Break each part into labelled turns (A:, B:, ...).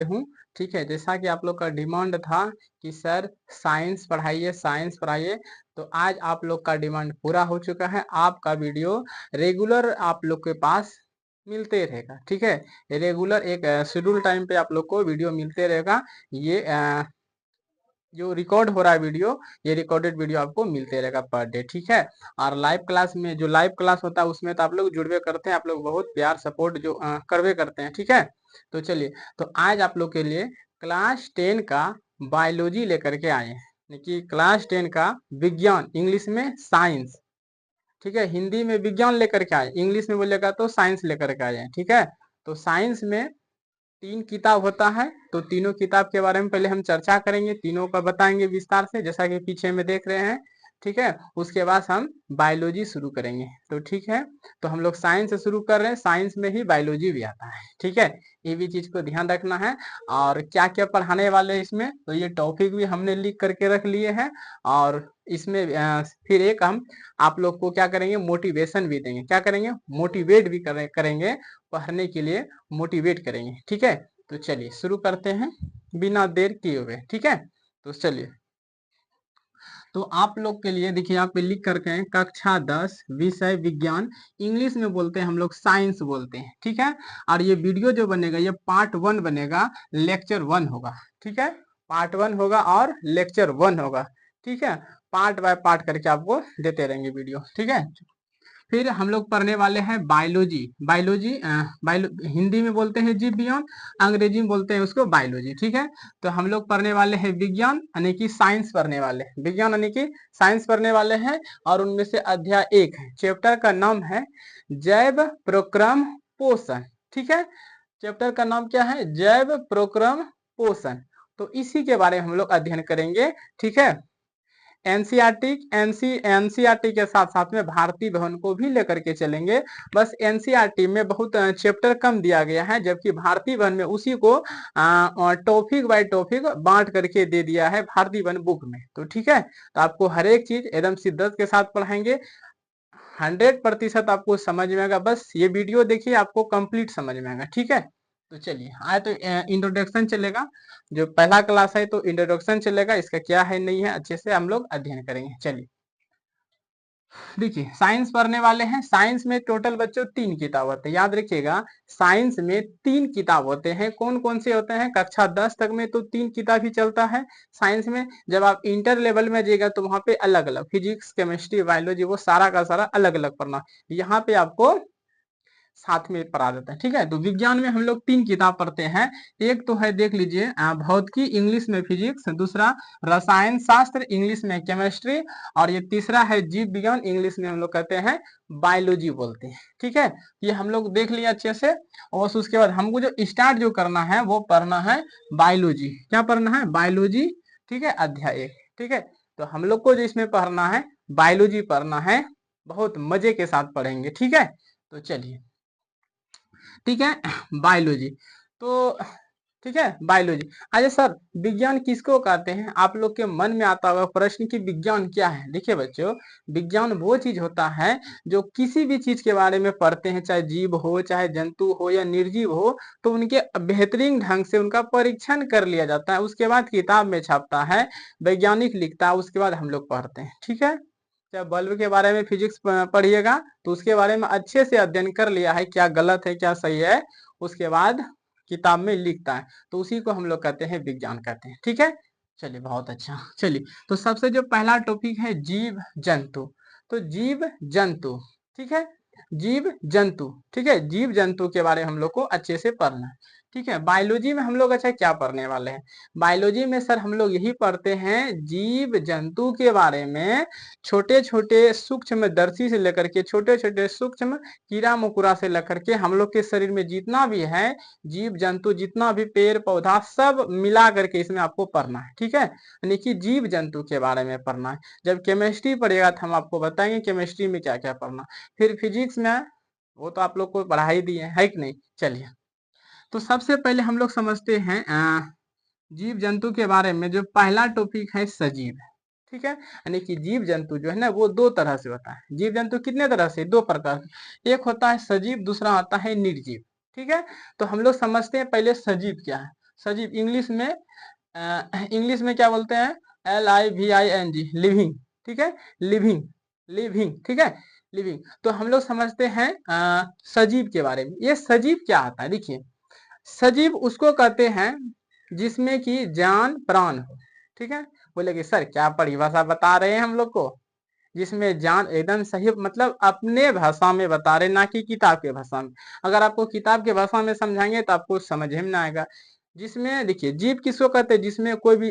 A: हूँ। ठीक है, जैसा कि आप लोग का डिमांड था कि सर साइंस पढ़ाइए, साइंस पढ़ाइए, तो आज आप लोग का डिमांड पूरा हो चुका है। आपका वीडियो रेगुलर आप लोग के पास मिलते रहेगा। ठीक है, रेगुलर एक शेड्यूल टाइम पे आप लोग को वीडियो मिलते रहेगा। ये जो रिकॉर्ड हो रहा है वीडियो, ये रिकॉर्डेड वीडियो आपको मिलते रहेगा पर डे। ठीक है, और लाइव क्लास में जो लाइव क्लास होता है उसमें तो आप लोग जुड़वे करते हैं, आप लोग बहुत प्यार सपोर्ट जो करवे करते हैं। ठीक है, तो चलिए, तो आज आप लोग के लिए क्लास 10 का बायोलॉजी लेकर के आए हैं, यानी कि क्लास 10 का विज्ञान, इंग्लिश में साइंस। ठीक है, हिंदी में विज्ञान लेकर के आए, इंग्लिश में बोलेगा तो साइंस लेकर के आए हैं। ठीक है, तो साइंस में 3 किताब होता है, तो तीनों किताब के बारे में पहले हम चर्चा करेंगे, तीनों का बताएंगे विस्तार से, जैसा कि पीछे में देख रहे हैं। ठीक है, उसके बाद हम बायोलॉजी शुरू करेंगे। तो ठीक है, तो हम लोग साइंस से शुरू कर रहे हैं, साइंस में ही बायोलॉजी भी आता है। ठीक है, ये भी चीज को ध्यान रखना है। और क्या क्या पढ़ाने वाले हैं इसमें, तो ये टॉपिक भी हमने लिख करके रख लिए हैं। और इसमें फिर एक हम आप लोग को क्या करेंगे, मोटिवेशन भी देंगे। क्या करेंगे, मोटिवेट भी करेंगे, पढ़ने के लिए मोटिवेट करेंगे। ठीक है, तो चलिए शुरू करते हैं बिना देर किए हुए। ठीक है, तो चलिए, तो आप लोग के लिए देखिए, यहाँ पे लिख करके हैं कक्षा 10 विषय विज्ञान, इंग्लिश में बोलते हैं हम लोग साइंस बोलते हैं। ठीक है, और ये वीडियो जो बनेगा ये पार्ट 1 बनेगा, लेक्चर 1 होगा। ठीक है, पार्ट 1 होगा और लेक्चर 1 होगा। ठीक है, पार्ट बाय पार्ट करके आपको देते रहेंगे वीडियो। ठीक है, फिर हम लोग पढ़ने वाले हैं बायोलॉजी। बायोलॉजी हिंदी में बोलते हैं जीव विज्ञान, अंग्रेजी में बोलते हैं उसको बायोलॉजी। ठीक है, तो हम लोग पढ़ने वाले हैं विज्ञान, यानी कि साइंस पढ़ने वाले हैं, विज्ञान यानी कि साइंस पढ़ने वाले हैं। और उनमें से अध्याय 1 है, चैप्टर का नाम है जैव प्रक्रम पोषण। ठीक है, चैप्टर का नाम क्या है, जैव प्रक्रम पोषण। तो इसी के बारे में हम लोग अध्ययन करेंगे। ठीक है, एनसीईआरटी के साथ साथ में भारतीय भवन को भी लेकर के चलेंगे। बस एनसीईआरटी में बहुत चैप्टर कम दिया गया है, जबकि भारतीय भवन में उसी को टॉपिक बाय टॉपिक बांट करके दे दिया है भारतीय भवन बुक में। तो ठीक है, तो आपको हर एक चीज एकदम शिद्दत के साथ पढ़ाएंगे, 100% आपको समझ में आएगा। बस ये वीडियो देखिए, आपको कंप्लीट समझ में आएगा। ठीक है, तो चलिए आए, तो इंट्रोडक्शन चलेगा, जो पहला क्लास है तो इंट्रोडक्शन चलेगा, इसका क्या है नहीं है अच्छे से हम लोग अध्ययन करेंगे। चलिए, देखिए साइंस पढ़ने वाले हैं, साइंस में टोटल बच्चों 3 किताब होते हैं, याद रखिएगा। साइंस में 3 किताब होते हैं, कौन कौन से होते हैं, कक्षा 10 तक में तो 3 किताब ही चलता है साइंस में। जब आप इंटर लेवल में जाइएगा तो वहां पे अलग अलग फिजिक्स, केमिस्ट्री, बायोलॉजी, वो सारा का सारा अलग अलग पढ़ना। यहाँ पे आपको साथ में पढ़ा देता है। ठीक है, तो विज्ञान में हम लोग 3 किताब पढ़ते हैं। एक तो है, देख लीजिए, भौतिकी, इंग्लिश में फिजिक्स, दूसरा रसायन शास्त्र, इंग्लिश में केमिस्ट्री, और ये तीसरा है जीव विज्ञान, इंग्लिश में हम लोग कहते हैं बायोलॉजी बोलते हैं। ठीक है, ये हम लोग देख लिया अच्छे से। और उसके बाद हमको जो स्टार्ट जो करना है वो पढ़ना है बायोलॉजी। क्या पढ़ना है, बायोलॉजी। ठीक है, अध्याय 1। ठीक है, तो हम लोग को जो इसमें पढ़ना है बायोलॉजी पढ़ना है, बहुत मजे के साथ पढ़ेंगे। ठीक है, तो चलिए, ठीक है, बायोलॉजी। तो ठीक है, बायोलॉजी। अच्छा सर, विज्ञान किसको कहते हैं, आप लोग के मन में आता होगा प्रश्न कि विज्ञान क्या है। देखिए बच्चों, विज्ञान वो चीज होता है जो किसी भी चीज के बारे में पढ़ते हैं, चाहे जीव हो, चाहे जंतु हो या निर्जीव हो, तो उनके बेहतरीन ढंग से उनका परीक्षण कर लिया जाता है, उसके बाद किताब में छपता है, वैज्ञानिक लिखता है, उसके बाद हम लोग पढ़ते हैं। ठीक है, चाहे बल्ब के बारे में फिजिक्स पढ़िएगा तो उसके बारे में अच्छे से अध्ययन कर लिया है, क्या गलत है क्या सही है, उसके बाद किताब में लिखता है, तो उसी को हम लोग कहते हैं विज्ञान कहते हैं। ठीक है, चलिए बहुत अच्छा। चलिए, तो सबसे जो पहला टॉपिक है जीव जंतु। तो जीव जंतु, ठीक है, जीव जंतु। ठीक है, जीव जंतु के बारे में हम लोग को अच्छे से पढ़ना है। ठीक है, बायोलॉजी में हम लोग अच्छा क्या पढ़ने वाले हैं, बायोलॉजी में सर हम लोग यही पढ़ते हैं जीव जंतु के बारे में, छोटे छोटे सूक्ष्म दर्शी से लेकर के छोटे छोटे सूक्ष्म कीड़ा मकोड़ा से लेकर के हम लोग के शरीर में जितना भी है जीव जंतु, जितना भी पेड़ पौधा, सब मिला करके इसमें आपको पढ़ना है। ठीक है, यानी कि जीव जंतु के बारे में पढ़ना है। जब केमिस्ट्री पढ़ेगा तो हम आपको बताएंगे केमिस्ट्री में क्या क्या पढ़ना। फिर फिजिक्स में वो तो आप लोग को पढ़ा ही दिए है कि नहीं। चलिए, तो सबसे पहले हम लोग समझते हैं जीव जंतु के बारे में। जो पहला टॉपिक है सजीव। ठीक है, यानी कि जीव जंतु जो है ना वो 2 तरह से होता है। जीव जंतु कितने तरह से, 2 प्रकार। एक होता है सजीव, दूसरा होता है निर्जीव। ठीक है, तो हम लोग समझते हैं पहले सजीव क्या है। सजीव इंग्लिश में क्या बोलते हैं? LIVING, living. ठीक है, लिविंग, लिविंग, ठीक है, लिविंग। तो हम लोग समझते हैं सजीव के बारे में। ये सजीव क्या आता है? देखिए, सजीव उसको कहते हैं जिसमें कि जान प्राण हो। ठीक है, बोले कि सर क्या परिभाषा बता रहे हैं हम लोग को? जिसमें जान, एकदम सही, मतलब अपने भाषा में बता रहे, ना कि किताब के भाषा में। अगर आपको किताब के भाषा में समझाएंगे तो आपको समझ में ना आएगा। जिसमें देखिए, जीव किसको कहते हैं? जिसमें कोई भी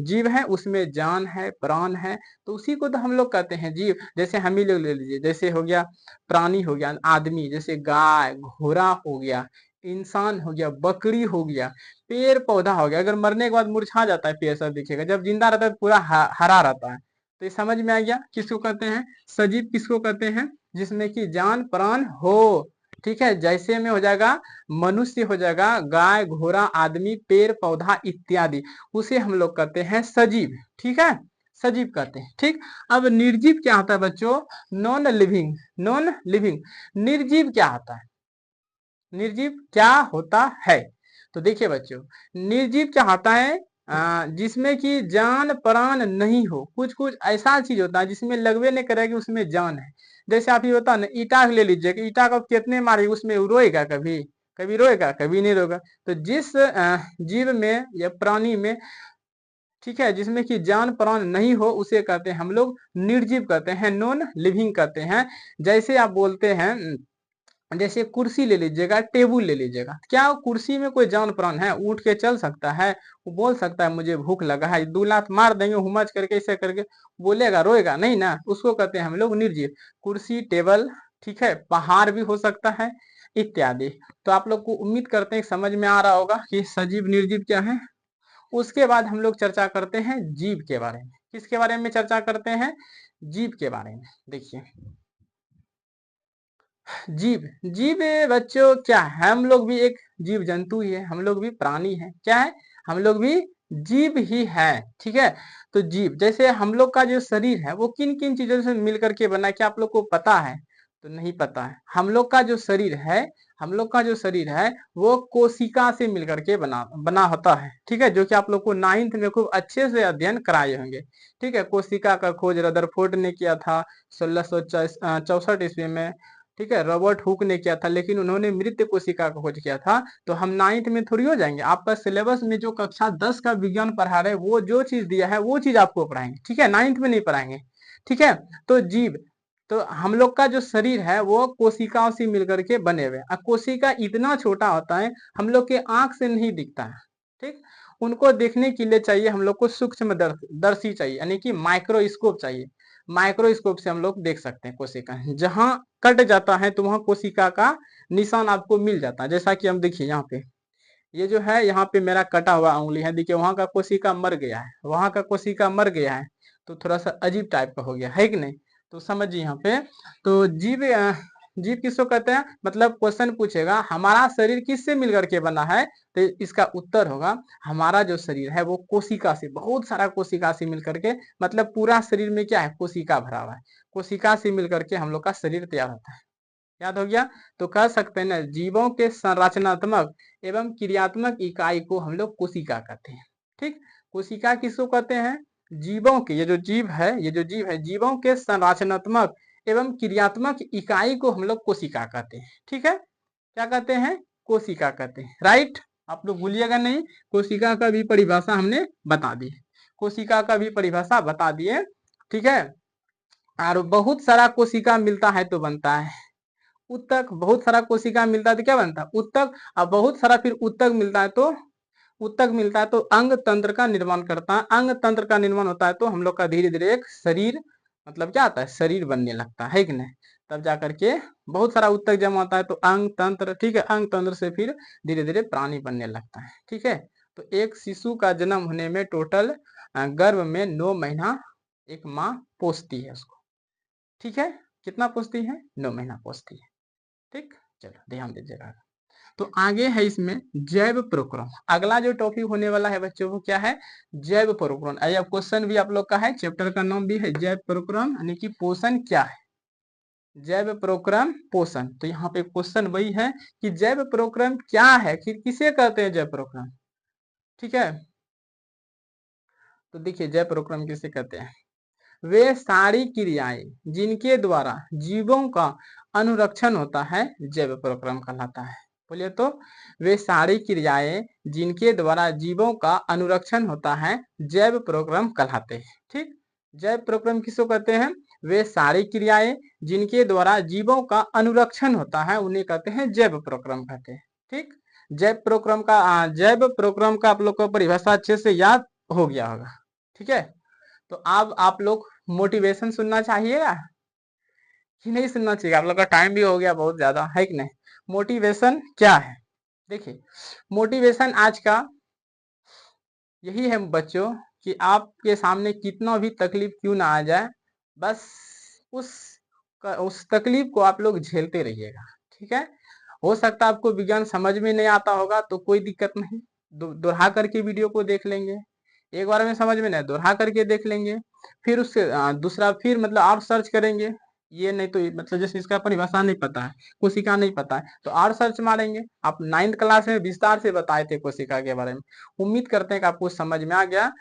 A: जीव है उसमें जान है, प्राण है, तो उसी को तो हम लोग कहते हैं जीव। जैसे हम ही लोग ले लीजिए, जैसे हो गया प्राणी, हो गया आदमी, जैसे गाय घोड़ा हो गया, इंसान हो गया, बकरी हो गया, पेड़ पौधा हो गया। अगर मरने के बाद मुरझा जाता है पेड़, सब दिखेगा, जब जिंदा रहता है तो पूरा हरा रहता है। तो ये समझ में आ गया किसको कहते हैं? सजीव किसको कहते हैं? जिसमें कि जान प्राण हो। ठीक है, जैसे में हो जाएगा मनुष्य, हो जाएगा गाय घोड़ा आदमी पेड़ पौधा इत्यादि, उसे हम लोग कहते हैं सजीव। ठीक है, सजीव कहते हैं। ठीक, अब निर्जीव क्या होता है बच्चों? Non living, non living. निर्जीव क्या होता है? निर्जीव क्या होता है? तो देखिए बच्चों, निर्जीव क्या होता है? जिसमें कि जान प्राण नहीं हो। कुछ कुछ ऐसा चीज होता है जिसमें लगवे नहीं करेगा कि उसमें जान है। जैसे आप ये होता है ना, ईटा ले लीजिए, कि ईटा को कितने मारे उसमें रोएगा? कभी कभी रोएगा? कभी नहीं रोएगा। तो जिस जीव में या प्राणी में, ठीक है, जिसमें कि जान प्राण नहीं हो, उसे कहते हैं हम लोग निर्जीव कहते हैं, नॉन लिविंग कहते हैं। जैसे आप बोलते हैं, जैसे कुर्सी ले लीजिएगा, टेबुल ले लीजिएगा, क्या कुर्सी में कोई जान प्राण है? उठ के चल सकता है? वो बोल सकता है मुझे भूख लगा है? दो लात मार देंगे हुमच करके, ऐसे करके बोलेगा? रोएगा नहीं ना। उसको कहते हैं हम लोग निर्जीव। कुर्सी टेबल, ठीक है, पहाड़ भी हो सकता है इत्यादि। तो आप लोग को उम्मीद करते हैं समझ में आ रहा होगा कि सजीव निर्जीव क्या है। उसके बाद हम लोग चर्चा करते हैं जीव के बारे में। किसके बारे में चर्चा करते हैं? जीव के बारे में। देखिए, जीव, जीव बच्चों क्या है? हम लोग भी एक जीव जंतु ही है, हम लोग भी प्राणी है। क्या है? हम लोग भी जीव ही है। ठीक है, तो जीव, जैसे हम लोग का जो शरीर है वो किन किन चीजों से मिलकर के बना है, क्या आप लोग को पता है? तो नहीं पता है। हम लोग का जो शरीर है, हम लोग का जो शरीर है वो कोशिका से मिलकर के बना बना होता है। ठीक है, जो कि आप लोग को नाइन्थ में खूब अच्छे से अध्ययन कराए होंगे। ठीक है, कोशिका का खोज रदरफोर्ड ने किया था 1664 ईस्वी में। ठीक है, रॉबर्ट हुक ने किया था, लेकिन उन्होंने मृत कोशिका का खोज किया था। तो हम नाइन्थ में थोड़ी हो जाएंगे। आपका सिलेबस में जो कक्षा 10 का विज्ञान पढ़ा रहे, वो जो चीज दिया है वो चीज आपको पढ़ाएंगे। ठीक है, नाइन्थ में नहीं पढ़ाएंगे। ठीक है, तो जीव, तो हम लोग का जो शरीर है वो कोशिकाओं से मिलकर के बने हुए हैं। कोशिका इतना छोटा होता है, हम लोग के आंख से नहीं दिखता है। ठीक, उनको देखने के लिए चाहिए हम लोग को सूक्ष्म दर्शी चाहिए, यानी कि माइक्रोस्कोप चाहिए। माइक्रोस्कोप से हम लोग देख सकते हैं कोशिका। जहां कट जाता है तो वहां कोशिका का निशान आपको मिल जाता है। जैसा कि हम देखिए यहाँ पे, ये जो है यहाँ पे मेरा कटा हुआ उंगली है, देखिए वहां का कोशिका मर गया है, वहां का कोशिका मर गया है। तो थोड़ा सा अजीब टाइप का हो गया है कि नहीं? तो समझिए यहाँ पे, तो जीव जीव किसको कहते हैं? मतलब क्वेश्चन पूछेगा हमारा शरीर किससे मिलकर के बना है, तो इसका उत्तर होगा हमारा जो शरीर है वो कोशिका से, बहुत सारा कोशिका से मिलकर के, मतलब पूरा शरीर में क्या है? कोशिका भरा हुआ है। कोशिका से मिलकर के हम लोग का शरीर तैयार होता है। याद हो गया? तो कह सकते हैं ना, जीवों के संरचनात्मक एवं क्रियात्मक इकाई को हम लोग कोशिका कहते हैं। ठीक, कोशिका किसको कहते हैं? जीवों के, ये जो जीव है, ये जो जीव है, जीवों के संरचनात्मक एवं क्रियात्मक इकाई को हम लोग कोशिका कहते हैं। ठीक है, क्या कहते हैं? कोशिका कहते हैं। राइट, आप लोग भूलिएगा नहीं। कोशिका का भी परिभाषा हमने बता दी, कोशिका का भी परिभाषा बता दिए। ठीक है, और बहुत सारा कोशिका मिलता है तो बनता है उत्तक। बहुत सारा कोशिका मिलता है तो क्या बनता है? उत्तक। अब बहुत सारा फिर उत्तक मिलता है तो, उत्तक मिलता है तो अंग तंत्र का निर्माण करता है। अंग तंत्र का निर्माण होता है तो हम लोग का धीरे धीरे एक शरीर, मतलब क्या आता है? शरीर बनने लगता है कि नहीं? तब जाकर के बहुत सारा उत्तक जमा होता है तो अंग तंत्र, ठीक है, अंग तंत्र से फिर धीरे धीरे प्राणी बनने लगता है। ठीक है, तो एक शिशु का जन्म होने में टोटल गर्भ में 9 महीना एक माँ पोसती है उसको। ठीक है, कितना पोसती है? 9 महीना पोसती है। ठीक, चलो ध्यान दीजिएगा। तो आगे है इसमें जैव प्रक्रम। अगला जो टॉपिक होने वाला है बच्चों वो क्या है? जैव प्रक्रम। अब क्वेश्चन भी आप लोग का है, चैप्टर का नाम भी है जैव प्रक्रम, यानी कि पोषण क्या है? जैव प्रक्रम पोषण। तो यहाँ पे क्वेश्चन वही है कि जैव प्रक्रम क्या है, फिर किसे कहते हैं जैव प्रक्रम? ठीक है। तो देखिए जय पराक्रम किसे कहते हैं? वे सारी क्रियाएं जिनके द्वारा जीवों का अनुरक्षण होता है जैव पराक्रम कहलाता है। बोलिए तो, वे सारी क्रियाएं जिनके द्वारा जीवों का अनुरक्षण होता है जैव पराक्रम कहलाते हैं। ठीक, जैव पराक्रम किसको कहते हैं? वे सारी क्रियाएं जिनके द्वारा जीवों का अनुरक्षण होता है उन्हें कहते हैं जैव पराक्रम कहते हैं। ठीक, जैव पराक्रम का आप लोग को परिभाषा अच्छे से याद हो गया होगा। ठीक है, तो अब आप लोग मोटिवेशन सुनना चाहिएगा कि नहीं सुनना चाहिए? आप लोग का टाइम भी हो गया बहुत ज्यादा, है कि नहीं? मोटिवेशन क्या है? देखिए, मोटिवेशन आज का यही है बच्चों कि आपके सामने कितना भी तकलीफ क्यों ना आ जाए, बस उस उस तकलीफ को आप लोग झेलते रहिएगा। ठीक है, हो सकता है आपको विज्ञान समझ में नहीं आता होगा तो कोई दिक्कत नहीं, दोहरा करके वीडियो को देख लेंगे। एक बार में समझ में नहीं दोहरा करके देख लेंगे, फिर उससे दूसरा फिर मतलब और सर्च करेंगे। ये नहीं तो मतलब जैसे इसका परिभाषा नहीं पता है, कोशिका नहीं पता है, तो और सर्च मारेंगे। आप 9th क्लास में विस्तार से बताए थे कोशिका के बारे में। उम्मीद करते हैं कि आपको समझ में आ गया।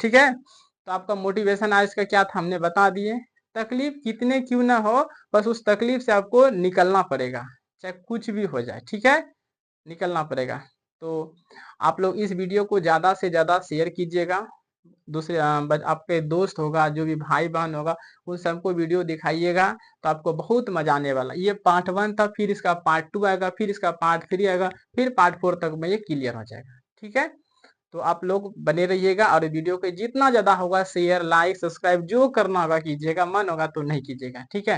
A: ठीक है, तो आपका मोटिवेशन आज का क्या था हमने बता दिए। तकलीफ कितने क्यों ना हो, बस उस तकलीफ से आपको निकलना पड़ेगा, चाहे कुछ भी हो जाए। ठीक है, निकलना पड़ेगा। तो आप लोग इस वीडियो को ज्यादा से ज्यादा शेयर कीजिएगा। दूसरे आपके दोस्त होगा, जो भी भाई बहन होगा, उन सबको वीडियो दिखाइएगा। तो आपको बहुत मजा आने वाला। ये पार्ट 1 था, फिर इसका पार्ट 2 आएगा, फिर इसका पार्ट 3 आएगा, फिर पार्ट 4 तक में ये क्लियर हो जाएगा। ठीक है, तो आप लोग बने रहिएगा और वीडियो को जितना ज्यादा होगा शेयर, लाइक, सब्सक्राइब जो करना होगा कीजिएगा, मन होगा तो नहीं कीजिएगा। ठीक है।